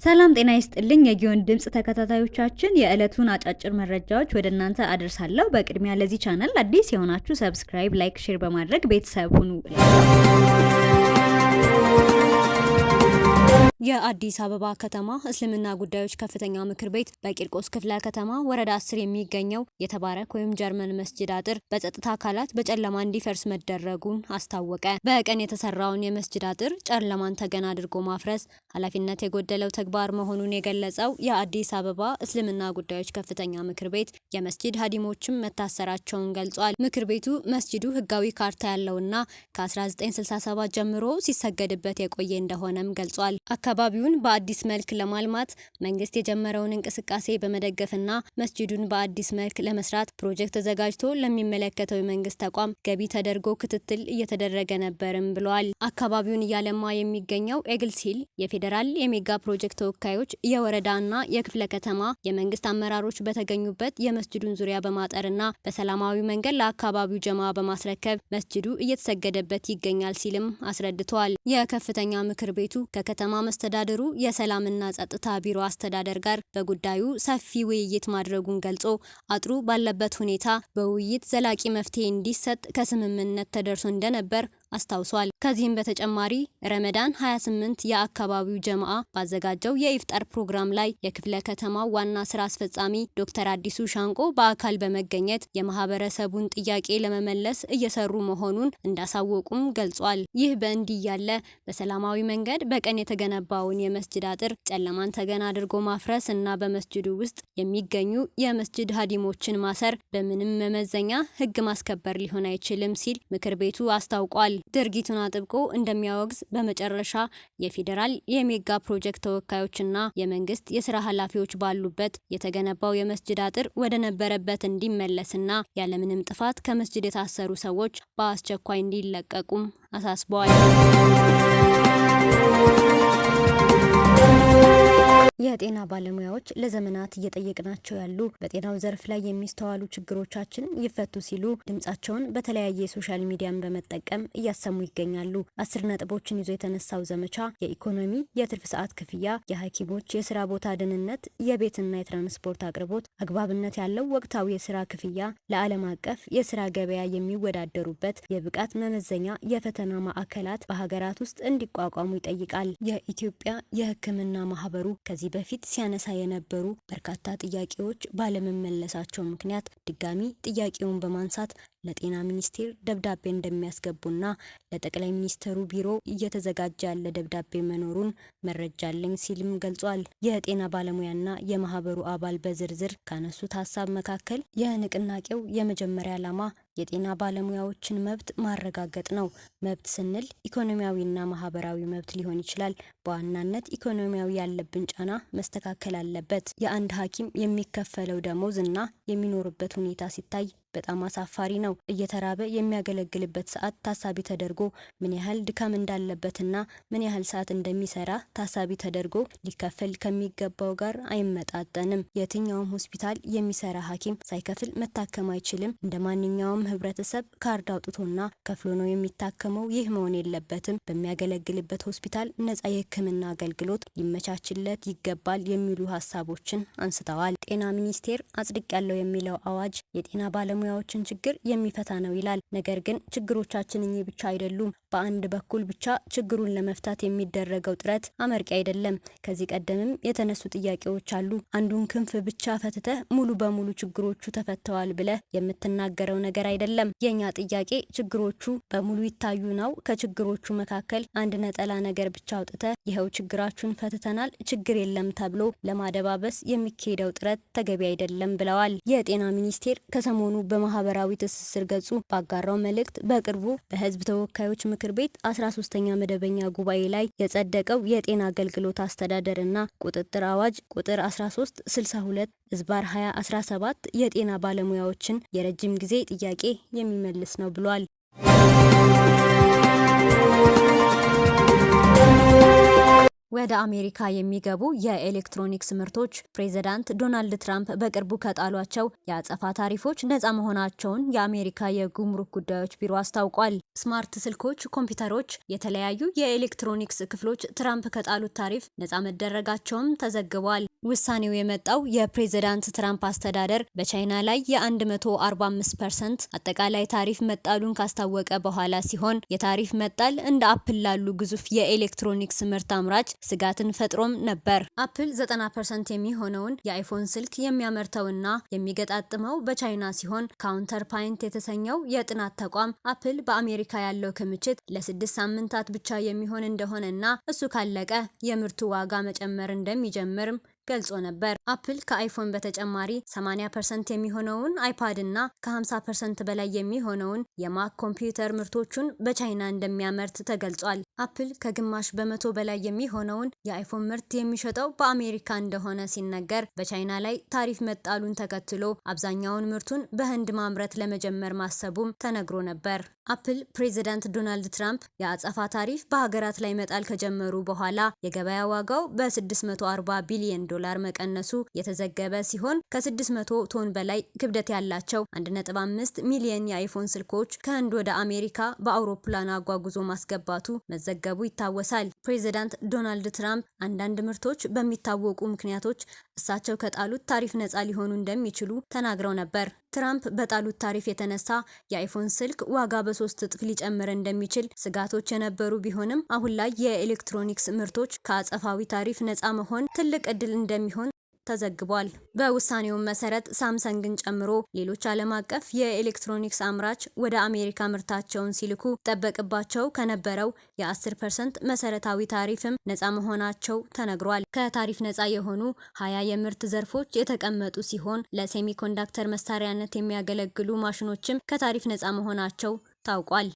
ሰላም ጤና ይስጥልኝ የጊዮን ድምጽ ተከታታዮቻችን የዕለቱን አጫጭር መረጃዎች ወደ እናንተ አደርሳለሁ። በቅድሚያ ለዚህ ቻናል አዲስ የሆናችሁ ሰብስክራይብ፣ ላይክ፣ ሼር በማድረግ ቤተሰብ ሁኑ። የአዲስ አበባ ከተማ እስልምና ጉዳዮች ከፍተኛ ምክር ቤት በቂርቆስ ክፍለ ከተማ ወረዳ 10 የሚገኘው የተባረክ ወይም ጀርመን መስጂድ አጥር በጸጥታ አካላት በጨለማ እንዲፈርስ መደረጉን አስታወቀ። በቀን የተሰራውን የመስጂድ አጥር ጨለማን ተገን አድርጎ ማፍረስ ኃላፊነት የጎደለው ተግባር መሆኑን የገለጸው የአዲስ አበባ እስልምና ጉዳዮች ከፍተኛ ምክር ቤት የመስጂድ ሀዲሞችም መታሰራቸውን ገልጿል። ምክር ቤቱ መስጂዱ ህጋዊ ካርታ ያለውና ከ1967 ጀምሮ ሲሰገድበት የቆየ እንደሆነም ገልጿል። አካባቢውን በአዲስ መልክ ለማልማት መንግስት የጀመረውን እንቅስቃሴ በመደገፍና መስጂዱን በአዲስ መልክ ለመስራት ፕሮጀክት ተዘጋጅቶ ለሚመለከተው የመንግስት ተቋም ገቢ ተደርጎ ክትትል እየተደረገ ነበርም ብለዋል። አካባቢውን እያለማ የሚገኘው ኤግልስ ሂል የፌዴራል የሜጋ ፕሮጀክት ተወካዮች፣ የወረዳና የክፍለ ከተማ የመንግስት አመራሮች በተገኙበት የመስጂዱን ዙሪያ በማጠርና በሰላማዊ መንገድ ለአካባቢው ጀማ በማስረከብ መስጂዱ እየተሰገደበት ይገኛል ሲልም አስረድተዋል። የከፍተኛ ምክር ቤቱ ከከተማ መስተዳድሩ የሰላምና ጸጥታ ቢሮ አስተዳደር ጋር በጉዳዩ ሰፊ ውይይት ማድረጉን ገልጾ አጥሩ ባለበት ሁኔታ በውይይት ዘላቂ መፍትሄ እንዲሰጥ ከስምምነት ተደርሶ እንደነበር አስታውሷል። ከዚህም በተጨማሪ ረመዳን 28 የአካባቢው ጀማዓ ባዘጋጀው የኢፍጣር ፕሮግራም ላይ የክፍለ ከተማው ዋና ስራ አስፈጻሚ ዶክተር አዲሱ ሻንቆ በአካል በመገኘት የማህበረሰቡን ጥያቄ ለመመለስ እየሰሩ መሆኑን እንዳሳወቁም ገልጿል። ይህ በእንዲህ ያለ በሰላማዊ መንገድ በቀን የተገነባውን የመስጂድ አጥር ጨለማን ተገን አድርጎ ማፍረስ እና በመስጂዱ ውስጥ የሚገኙ የመስጂድ ሀዲሞችን ማሰር በምንም መመዘኛ ህግ ማስከበር ሊሆን አይችልም ሲል ምክር ቤቱ አስታውቋል። ድርጊቱን አጥብቆ እንደሚያወግዝ በመጨረሻ የፌዴራል የሜጋ ፕሮጀክት ተወካዮችና የመንግስት የስራ ኃላፊዎች ባሉበት የተገነባው የመስጂድ አጥር ወደ ነበረበት እንዲመለስና ያለምንም ጥፋት ከመስጂድ የታሰሩ ሰዎች በአስቸኳይ እንዲለቀቁም አሳስበዋል። የጤና ባለሙያዎች ለዘመናት እየጠየቅናቸው ያሉ በጤናው ዘርፍ ላይ የሚስተዋሉ ችግሮቻችን ይፈቱ ሲሉ ድምጻቸውን በተለያየ የሶሻል ሚዲያን በመጠቀም እያሰሙ ይገኛሉ። 10 ነጥቦችን ይዞ የተነሳው ዘመቻ የኢኮኖሚ፣ የትርፍ ሰዓት ክፍያ፣ የሐኪሞች የስራ ቦታ ደህንነት፣ የቤትና የትራንስፖርት አቅርቦት፣ አግባብነት ያለው ወቅታዊ የስራ ክፍያ፣ ለዓለም አቀፍ የስራ ገበያ የሚወዳደሩበት የብቃት መመዘኛ የፈተና ማዕከላት በሀገራት ውስጥ እንዲቋቋሙ ይጠይቃል። የኢትዮጵያ የሕክምና ማህበሩ ከዚህ በፊት ሲያነሳ የነበሩ በርካታ ጥያቄዎች ባለመመለሳቸው ምክንያት ድጋሚ ጥያቄውን በማንሳት ለጤና ሚኒስቴር ደብዳቤ እንደሚያስገቡና ለጠቅላይ ሚኒስትሩ ቢሮ እየተዘጋጀ ያለ ደብዳቤ መኖሩን መረጃ አለኝ ሲልም ገልጿል። የጤና ባለሙያና የማህበሩ አባል በዝርዝር ካነሱት ሀሳብ መካከል የንቅናቄው የመጀመሪያ ዓላማ የጤና ባለሙያዎችን መብት ማረጋገጥ ነው። መብት ስንል ኢኮኖሚያዊና ማህበራዊ መብት ሊሆን ይችላል። በዋናነት ኢኮኖሚያዊ ያለብን ጫና መስተካከል አለበት። የአንድ ሐኪም የሚከፈለው ደሞዝ እና የሚኖርበት ሁኔታ ሲታይ በጣም አሳፋሪ ነው። እየተራበ የሚያገለግልበት ሰዓት ታሳቢ ተደርጎ ምን ያህል ድካም እንዳለበትና ምን ያህል ሰዓት እንደሚሰራ ታሳቢ ተደርጎ ሊከፈል ከሚገባው ጋር አይመጣጠንም። የትኛውም ሆስፒታል የሚሰራ ሐኪም ሳይከፍል መታከም አይችልም። እንደ ማንኛውም ህብረተሰብ ካርድ አውጥቶና ከፍሎ ነው የሚታከመው። ይህ መሆን የለበትም። በሚያገለግልበት ሆስፒታል ነጻ የሕክምና አገልግሎት ሊመቻችለት ይገባል የሚሉ ሀሳቦችን አንስተዋል። ጤና ሚኒስቴር አጽድቅ ያለው የሚለው አዋጅ የጤና ባለሙያዎችን ችግር የሚፈታ ነው ይላል። ነገር ግን ችግሮቻችን እኚህ ብቻ አይደሉም። በአንድ በኩል ብቻ ችግሩን ለመፍታት የሚደረገው ጥረት አመርቂ አይደለም። ከዚህ ቀደምም የተነሱ ጥያቄዎች አሉ። አንዱን ክንፍ ብቻ ፈትተህ ሙሉ በሙሉ ችግሮቹ ተፈተዋል ብለህ የምትናገረው ነገር አይደለም። የኛ ጥያቄ ችግሮቹ በሙሉ ይታዩ ነው። ከችግሮቹ መካከል አንድ ነጠላ ነገር ብቻ አውጥተህ ይኸው ችግራችሁን ፈትተናል፣ ችግር የለም ተብሎ ለማደባበስ የሚካሄደው ጥረት ተገቢ አይደለም ብለዋል። የጤና ሚኒስቴር ከሰሞኑ በማህበራዊ ትስስር ገጹ ባጋራው መልእክት በቅርቡ በህዝብ ተወካዮች ምክር ቤት 13ኛ መደበኛ ጉባኤ ላይ የጸደቀው የጤና አገልግሎት አስተዳደርና ቁጥጥር አዋጅ ቁጥር 1362/2017 የጤና ባለሙያዎችን የረጅም ጊዜ ጥያቄ የሚመልስ ነው ብሏል። ወደ አሜሪካ የሚገቡ የኤሌክትሮኒክስ ምርቶች ፕሬዚዳንት ዶናልድ ትራምፕ በቅርቡ ከጣሏቸው የአጸፋ ታሪፎች ነፃ መሆናቸውን የአሜሪካ የጉምሩክ ጉዳዮች ቢሮ አስታውቋል። ስማርት ስልኮች፣ ኮምፒውተሮች፣ የተለያዩ የኤሌክትሮኒክስ ክፍሎች ትራምፕ ከጣሉት ታሪፍ ነፃ መደረጋቸውም ተዘግቧል። ውሳኔው የመጣው የፕሬዚዳንት ትራምፕ አስተዳደር በቻይና ላይ የ145% አጠቃላይ ታሪፍ መጣሉን ካስታወቀ በኋላ ሲሆን የታሪፍ መጣል እንደ አፕል ላሉ ግዙፍ የኤሌክትሮኒክስ ምርት አምራች ስጋትን ፈጥሮም ነበር። አፕል 90% የሚሆነውን የአይፎን ስልክ የሚያመርተውና የሚገጣጥመው በቻይና ሲሆን ካውንተር ፓይንት የተሰኘው የጥናት ተቋም አፕል በአሜሪካ ያለው ክምችት ለ6 ሳምንታት ብቻ የሚሆን እንደሆነና እሱ ካለቀ የምርቱ ዋጋ መጨመር እንደሚጀምርም ገልጾ ነበር። አፕል ከአይፎን በተጨማሪ 80% የሚሆነውን አይፓድ እና ከ50% በላይ የሚሆነውን የማክ ኮምፒውተር ምርቶቹን በቻይና እንደሚያመርት ተገልጿል። አፕል ከግማሽ በመቶ በላይ የሚሆነውን የአይፎን ምርት የሚሸጠው በአሜሪካ እንደሆነ ሲነገር በቻይና ላይ ታሪፍ መጣሉን ተከትሎ አብዛኛውን ምርቱን በህንድ ማምረት ለመጀመር ማሰቡም ተነግሮ ነበር። አፕል ፕሬዚዳንት ዶናልድ ትራምፕ የአጸፋ ታሪፍ በሀገራት ላይ መጣል ከጀመሩ በኋላ የገበያ ዋጋው በ640 ቢሊዮን ዶላር መቀነሱ የተዘገበ ሲሆን ከ600 ቶን በላይ ክብደት ያላቸው 1.5 ሚሊዮን የአይፎን ስልኮች ከህንድ ወደ አሜሪካ በአውሮፕላን አጓጉዞ ማስገባቱ መዘገቡ ይታወሳል። ፕሬዚዳንት ዶናልድ ትራምፕ አንዳንድ ምርቶች በሚታወቁ ምክንያቶች እሳቸው ከጣሉት ታሪፍ ነፃ ሊሆኑ እንደሚችሉ ተናግረው ነበር። ትራምፕ በጣሉት ታሪፍ የተነሳ የአይፎን ስልክ ዋጋ በ3 እጥፍ ሊጨምር እንደሚችል ስጋቶች የነበሩ ቢሆንም አሁን ላይ የኤሌክትሮኒክስ ምርቶች ከአጸፋዊ ታሪፍ ነፃ መሆን ትልቅ እድል እንደሚሆን ተዘግቧል። በውሳኔው መሰረት ሳምሰንግን ጨምሮ ሌሎች ዓለም አቀፍ የኤሌክትሮኒክስ አምራች ወደ አሜሪካ ምርታቸውን ሲልኩ ጠበቅባቸው ከነበረው የ10% መሰረታዊ ታሪፍም ነፃ መሆናቸው ተነግሯል። ከታሪፍ ነፃ የሆኑ 20 የምርት ዘርፎች የተቀመጡ ሲሆን ለሴሚኮንዳክተር መሳሪያነት የሚያገለግሉ ማሽኖችም ከታሪፍ ነፃ መሆናቸው ታውቋል።